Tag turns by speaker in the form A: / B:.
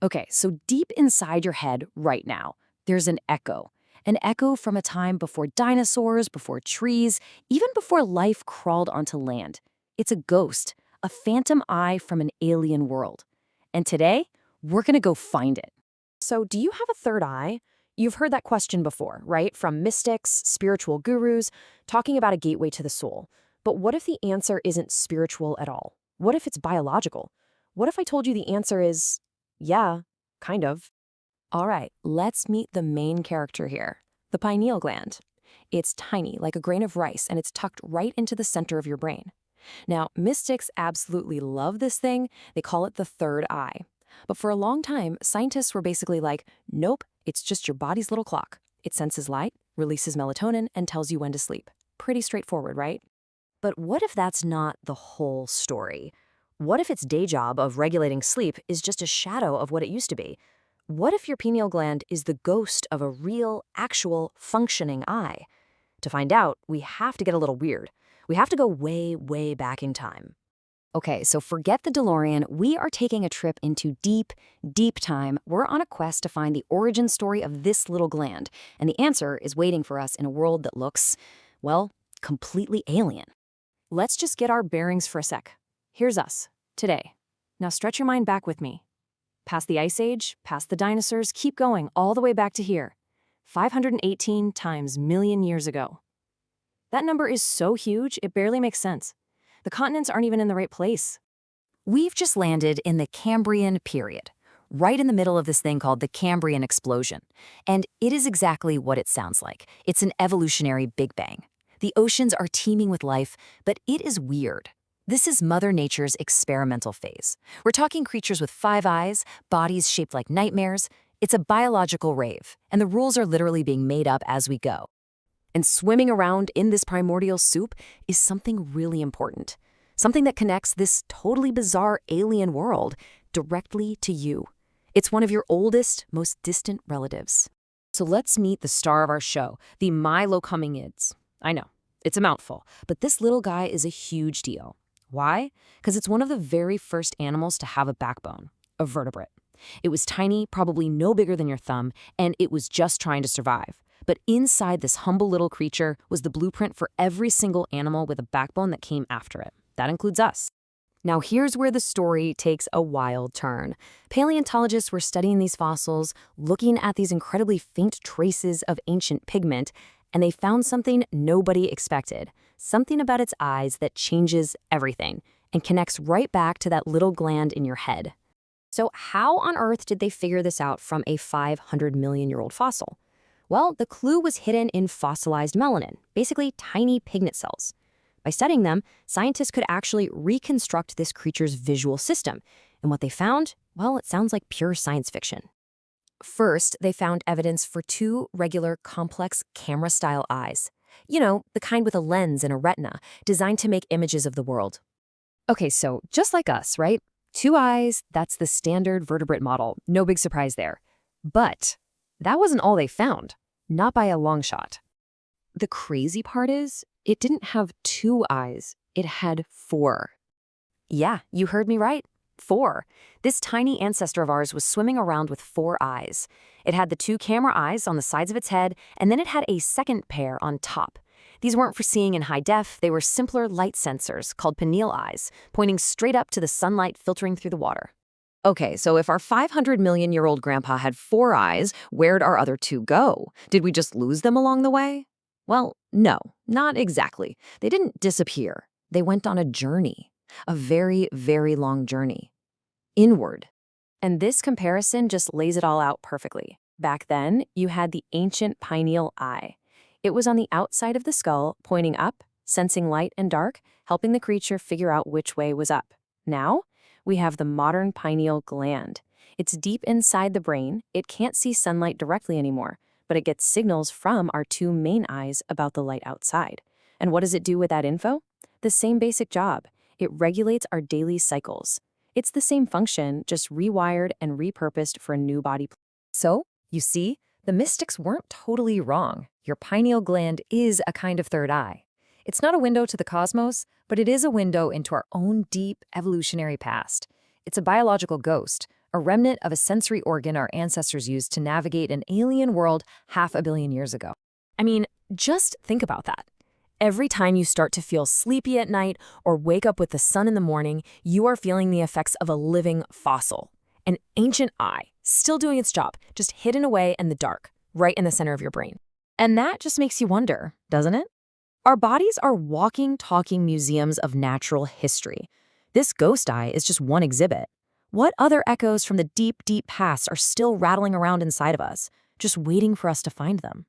A: Okay, so deep inside your head right now, there's an echo from a time before dinosaurs, before trees, even before life crawled onto land. It's a ghost, a phantom eye from an alien world. And today, we're gonna go find it.
B: So, do you have a third eye? You've heard that question before, right? From mystics, spiritual gurus, talking about a gateway to the soul. But what if the answer isn't spiritual at all? What if it's biological? What if I told you the answer is, yeah, kind of?
A: All right, let's meet the main character here, the pineal gland. It's tiny, like a grain of rice, and it's tucked right into the center of your brain. Now, mystics absolutely love this thing. They call it the third eye. But for a long time, scientists were basically like, nope, it's just your body's little clock. It senses light, releases melatonin, and tells you when to sleep. Pretty straightforward, right? But what if that's not the whole story? What if its day job of regulating sleep is just a shadow of what it used to be? What if your pineal gland is the ghost of a real, actual, functioning eye? To find out, we have to get a little weird. We have to go way, way back in time. Okay, so forget the DeLorean. We are taking a trip into deep, deep time. We're on a quest to find the origin story of this little gland, and the answer is waiting for us in a world that looks, well, completely alien. Let's just get our bearings for a sec. Here's us, today. Now stretch your mind back with me. Past the Ice Age, past the dinosaurs, keep going all the way back to here. 518 times million years ago. That number is so huge, it barely makes sense. The continents aren't even in the right place. We've just landed in the Cambrian period, right in the middle of this thing called the Cambrian explosion. And it is exactly what it sounds like. It's an evolutionary Big Bang. The oceans are teeming with life, but it is weird. This is Mother Nature's experimental phase. We're talking creatures with 5 eyes, bodies shaped like nightmares. It's a biological rave, and the rules are literally being made up as we go. And swimming around in this primordial soup is something really important. Something that connects this totally bizarre alien world directly to you. It's one of your oldest, most distant relatives. So let's meet the star of our show, the Mylocominids. I know, it's a mouthful, but this little guy is a huge deal. Why? Because it's one of the very first animals to have a backbone, a vertebrate. It was tiny, probably no bigger than your thumb, and it was just trying to survive. But inside this humble little creature was the blueprint for every single animal with a backbone that came after it. That includes us. Now here's where the story takes a wild turn. Paleontologists were studying these fossils, looking at these incredibly faint traces of ancient pigment, and they found something nobody expected. Something about its eyes that changes everything and connects right back to that little gland in your head. So how on earth did they figure this out from a 500-million-year-old fossil? Well, the clue was hidden in fossilized melanin, basically tiny pigment cells. By studying them, scientists could actually reconstruct this creature's visual system. And what they found? Well, it sounds like pure science fiction. First, they found evidence for 2 regular, complex camera-style eyes. You know, the kind with a lens and a retina, designed to make images of the world. Okay, so just like us, right? 2 eyes, that's the standard vertebrate model. No big surprise there. But that wasn't all they found. Not by a long shot. The crazy part is, it didn't have 2 eyes. It had 4. Yeah, you heard me right. 4. This tiny ancestor of ours was swimming around with 4 eyes. It had the 2 camera eyes on the sides of its head, and then it had a second pair on top. These weren't for seeing in high def, they were simpler light sensors called pineal eyes, pointing straight up to the sunlight filtering through the water. Okay, so if our 500-million-year-old grandpa had 4 eyes, where'd our other 2 go? Did we just lose them along the way? Well, no, not exactly. They didn't disappear. They went on a journey. A very, very long journey. Inward. And this comparison just lays it all out perfectly. Back then, you had the ancient pineal eye. It was on the outside of the skull, pointing up, sensing light and dark, helping the creature figure out which way was up. Now, we have the modern pineal gland. It's deep inside the brain. It can't see sunlight directly anymore, but it gets signals from our 2 main eyes about the light outside. And what does it do with that info? The same basic job. It regulates our daily cycles. It's the same function, just rewired and repurposed for a new body. So, you see, the mystics weren't totally wrong. Your pineal gland is a kind of third eye. It's not a window to the cosmos, but it is a window into our own deep evolutionary past. It's a biological ghost,
B: a remnant of a sensory organ our ancestors used to navigate an alien world 500 million years ago. I mean, just think about that. Every time you start to feel sleepy at night or wake up with the sun in the morning, you are feeling the effects of a living fossil. An ancient eye, still doing its job, just hidden away in the dark, right in the center of your brain. And that just makes you wonder, doesn't it? Our bodies are walking, talking museums of natural history. This ghost eye is just one exhibit. What other echoes from the deep, deep past are still rattling around inside of us, just waiting for us to find them?